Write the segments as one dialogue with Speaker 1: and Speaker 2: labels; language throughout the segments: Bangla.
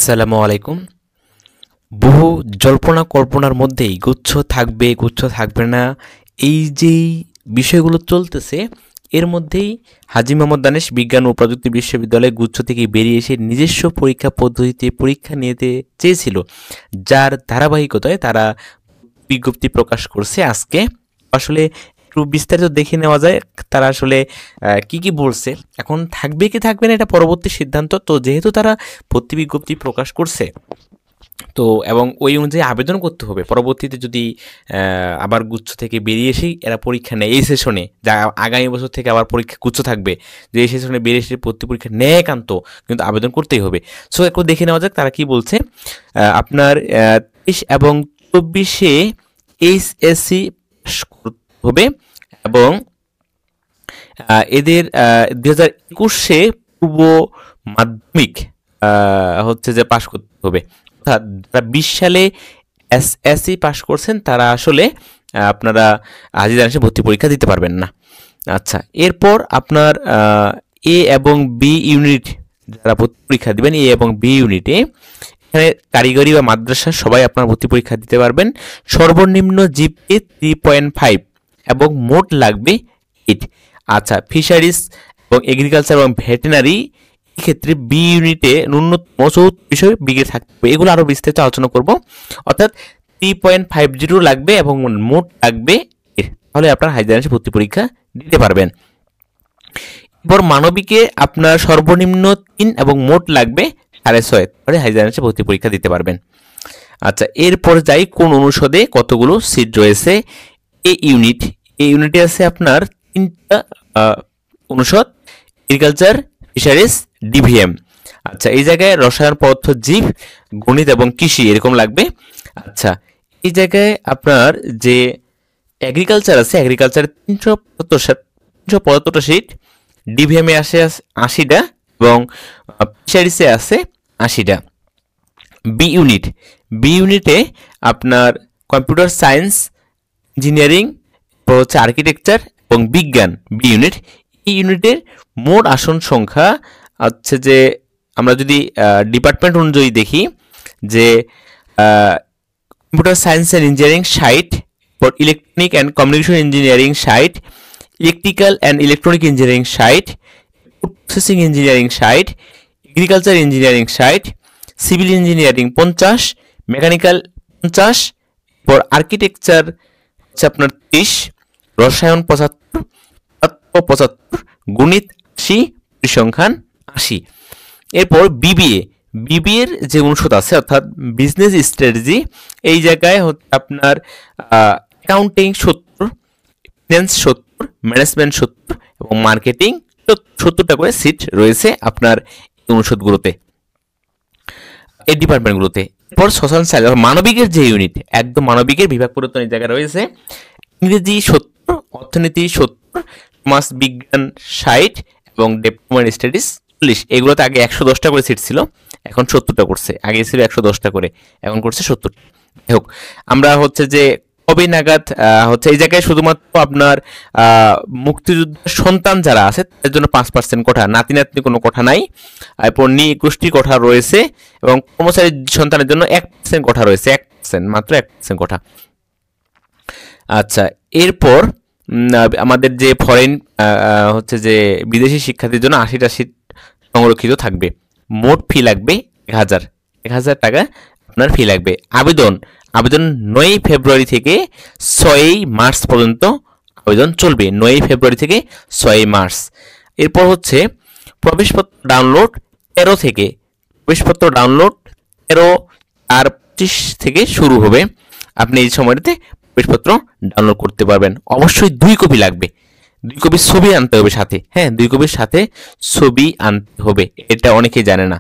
Speaker 1: আসসালামু আলাইকুম। বহু জল্পনা কল্পনার মধ্যেই গুচ্ছ থাকবে গুচ্ছ থাকবে না, এই যেই বিষয়গুলো চলতেছে, এর মধ্যেই হাজী মোহাম্মদ দানেশ বিজ্ঞান ও প্রযুক্তি বিশ্ববিদ্যালয় গুচ্ছ থেকে বেরিয়ে এসে নিজস্ব পরীক্ষা পদ্ধতিতে পরীক্ষা নিতে চেয়েছিল, যার ধারাবাহিকতায় তারা বিজ্ঞপ্তি প্রকাশ করছে আজকে। আসলে একটু বিস্তারিত দেখে নেওয়া যায় তারা আসলে কি কি বলছে। এখন থাকবে কি থাকবে না এটা পরবর্তী সিদ্ধান্ত। তো যেহেতু তারা ভর্তি বিজ্ঞপ্তি প্রকাশ করছে, তো এবং ওই অনুযায়ী আবেদন করতে হবে। পরবর্তীতে যদি আবার গুচ্ছ থেকে বেরিয়ে এসেই এরা পরীক্ষা নেয় এই সেশনে, যা আগামী বছর থেকে আবার পরীক্ষা গুচ্ছ থাকবে, যে এই সেশনে বেরিয়ে এসে ভর্তি পরীক্ষা নেয় একান্ত, কিন্তু আবেদন করতেই হবে। সো একটু দেখে নেওয়া যাক তারা কি বলছে। আপনার 23 এবং 24-এ এইচএসসি হবে এবং এদের 2021-এ পূর্ব মাধ্যমিক হচ্ছে যে পাশ করতে হবে। অর্থাৎ যারা 20 সালে এসএসসি পাশ করছেন তারা আসলে আপনারা হাজী দানেশে ভর্তি পরীক্ষা দিতে পারবেন না। আচ্ছা, এরপর আপনার এ এবং বি ইউনিট যারা ভর্তি পরীক্ষা দিবেন, এ এবং বি ইউনিটে এখানে কারিগরি বা মাদ্রাসা সবাই আপনার ভর্তি পরীক্ষা দিতে পারবেন। সর্বনিম্ন জিপিএ 3.5 এবং মোট লাগবে 8। আচ্ছা, ফিশারিজ এবং এগ্রিকালচার এবং ভেটেনারি ক্ষেত্রে বি ইউনিটে ন্যূনতম 34 বিষয় বিঘে থাকতে হবে। এগুলো আরও বিস্তারিত আলোচনা করব। অর্থাৎ 3.50 লাগবে এবং মোট লাগবে 8, তাহলে আপনার হাজী দানেশে ভর্তি পরীক্ষা দিতে পারবেন। এরপর মানবিকে আপনার সর্বনিম্ন 3 এবং মোট লাগবে 6.5, তাহলে হাজী দানেশে ভর্তি পরীক্ষা দিতে পারবেন। আচ্ছা, এরপর যাই কোন অনুষদে কতগুলো সিট রয়েছে। এই ইউনিটে আছে আপনার 3টা অনুষদ, এগ্রিকালচার, ফিশারিজ, ডিভিএম। আচ্ছা, এই জায়গায় রসায়ন, পদার্থ, জীব, গণিত এবং কৃষি এরকম লাগবে। আচ্ছা, এই জায়গায় আপনার যে এগ্রিকালচার আছে, এগ্রিকালচারে 375টা সিট, ডিভিএমে আসে 80টা এবং ফিশারিজে আছে 80টা। বি ইউনিটে আপনার কম্পিউটার সায়েন্স, ইঞ্জিনিয়ারিং, হচ্ছে আর্কিটেকচার এবং বিজ্ঞান। বি ইউনিট, এই ইউনিটের মোট আসন সংখ্যা হচ্ছে যে আমরা যদি ডিপার্টমেন্ট অনুযায়ী দেখি যে computer science and engineering 60, electronic and communication engineering 60, electrical and electronic engineering 60, processing engineering 60, agriculture engineering 60, civil engineering 50, mechanical 50, পর আর্কিটেকচার হচ্ছে আপনার 30, রসায়ন 75, গণিত 80, পরিসংখ্যান 80। এরপর বিবিএর যে অনুষদ আছে অর্থাৎ বিজনেস স্ট্র্যাটেজি, এই জায়গায় হচ্ছে আপনার অ্যাকাউন্টিং 70, ফিন্যান্স 70, ম্যানেজমেন্ট 70 এবং মার্কেটিং 70টা করে সিট রয়েছে আপনার এই অনুষদগুলোতে, এই ডিপার্টমেন্টগুলোতে। এরপর সোশ্যাল সায়েন্স, মানবিকের যে ইউনিট, একদম মানবিকের বিভাগ পরিবর্তন এই জায়গায় রয়েছে। ইংরেজি 70, অর্থনীতি 70, সমাজ বিজ্ঞান 60 এবং ডেভেলপমেন্ট স্টাডিজ 40। এগুলোতে আগে 110টা করে সিট ছিল, এখন 70টা করছে। আগে ছিল 110টা করে, এখন করছে 70। যাই হোক, আমরা হচ্ছে যে কবে নাগাদ হচ্ছে এই জায়গায় শুধুমাত্র আপনার মুক্তিযোদ্ধার সন্তান যারা আছে তাদের জন্য 5% কোঠা, নাতি নাতনি কোনো কোঠা নাই। এরপর গোষ্ঠী কোঠা রয়েছে এবং কর্মচারী সন্তানের জন্য 1% কোঠা রয়েছে, 1%, মাত্র 1% কোঠা। আচ্ছা, এরপর আমাদের যে ফরেন হচ্ছে যে বিদেশি শিক্ষার্থীর জন্য 80টা সিট সংরক্ষিত থাকবে। মোট ফি লাগবে 1000 টাকা আপনার ফি লাগবে। আবেদন 9 ফেব্রুয়ারি থেকে 6 মার্চ পর্যন্ত আবেদন চলবে, 9 ফেব্রুয়ারি থেকে 6 মার্চ। এরপর হচ্ছে প্রবেশপত্র ডাউনলোড 13 থেকে, প্রবেশপত্র ডাউনলোড 13/4/25 থেকে শুরু হবে। আপনি এই সময়টাতে প্রবেশপত্র ডাউনলোড করতে পারবেন। অবশ্যই 2 কপি লাগবে, 2 কপি ছবি আনতে হবে সাথে। হ্যাঁ, 2 কপির সাথে ছবি আনতে হবে, এটা অনেকেই জানে না।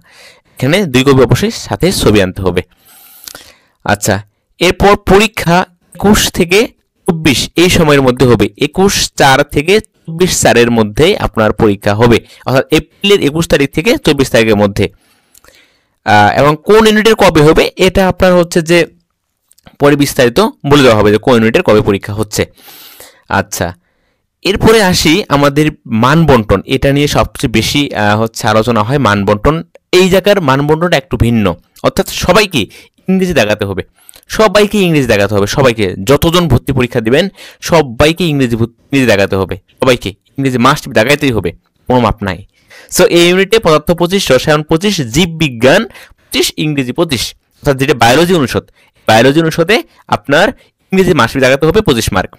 Speaker 1: এখানে 2 কপি অবশ্যই সাথে ছবি আনতে হবে। আচ্ছা, এরপর পরীক্ষা 21 থেকে 24 এই সময়ের মধ্যে হবে। 21/4 থেকে 24/4-এর মধ্যে আপনার পরীক্ষা হবে, অর্থাৎ এপ্রিলের 21 তারিখ থেকে 24 তারিখের মধ্যে। এবং কোন ইউনিটের কবে হবে এটা আপনার হচ্ছে যে পরে বিস্তারিত বলে দেওয়া হবে যে কোন ইউনিটের কবে পরীক্ষা হচ্ছে। আচ্ছা, এরপরে আসি আমাদের মান বন্টন, এটা নিয়ে সবচেয়ে বেশি হচ্ছে আলোচনা হয় মান বন্টন। এই জায়গার মান বন্টনটা একটু ভিন্ন। অর্থাৎ সবাইকে ইংরেজি দেখাতে হবে, সবাইকে ইংরেজি দেখাতে হবে, সবাইকে যতজন ভর্তি পরীক্ষা দিবেন সবাইকে ইংরেজি দেখাতে হবে, সবাইকে ইংরেজি মাস্ট দেখাইতেই হবে, কোনো মাপ নাই। সো এই ইউনিটে পদার্থ 25, রসায়ন 25, জীববিজ্ঞান 25, ইংরেজি 25, অর্থাৎ যেটা বায়োলজি অনুষদ, বায়োলজি অনুষদে আপনার ইংরেজি মাস্ট দেখাতে হবে 25 মার্ক।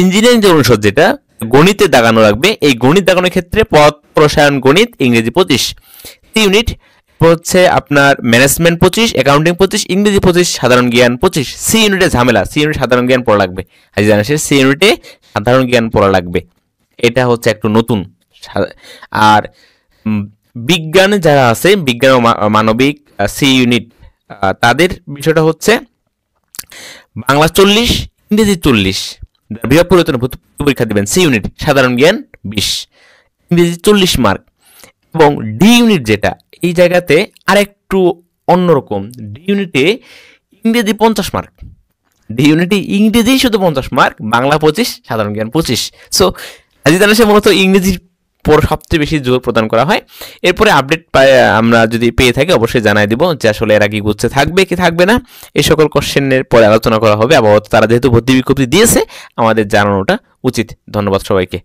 Speaker 1: ইঞ্জিনিয়ারিং যে অনুষদ যেটা গণিতে দাগানো লাগবে, এই গণিত দাগানোর ক্ষেত্রে পদার্থ, রসায়ন, গণিত, ইংরেজি 25। ইউনিট হচ্ছে আপনার ম্যানেজমেন্ট 25, অ্যাকাউন্টিং 25, ইংরেজি 25, সাধারণ জ্ঞান 25। সি ইউনিটে ঝামেলা, সি ইউনিট সাধারণ জ্ঞান পড়া লাগবে, আজ জানেন সি ইউনিটে সাধারণ জ্ঞান পড়া লাগবে, এটা হচ্ছে একটু নতুন। আর বিজ্ঞানে যারা আছে, বিজ্ঞান ও মানবিক সি ইউনিট, তাদের বিষয়টা হচ্ছে বাংলা 40, ইংরেজি 40, বৃহৎ পরিবর্তন পরীক্ষা দিবেন। সি ইউনিট সাধারণ জ্ঞান 20, ইংরেজি 40 মার্ক। এবং ডি ইউনিট যেটা, এই জায়গাতে আরেকটু অন্যরকম, ডি ইউনিটে ইংরেজি 50 মার্ক, ডি ইউনিটে ইংরেজি শুধু 50 মার্ক, বাংলা 25, সাধারণ জ্ঞান 25। সো আজিজ আনাসে মূলত ইংরেজির পর সবচেয়ে বেশি জোর প্রদান করা হয়। এরপরে আপডেট আমরা যদি পেয়ে থাকি অবশ্যই জানাই দিব যে আসলে এরা কি গুচ্ছে থাকবে কি থাকবে না, এই সকল কোশ্চেনের পরে আলোচনা করা হবে। আপাতত তারা যেহেতু ভর্তি বিজ্ঞপ্তি দিয়েছে আমাদের জানানোটা উচিত। ধন্যবাদ সবাইকে।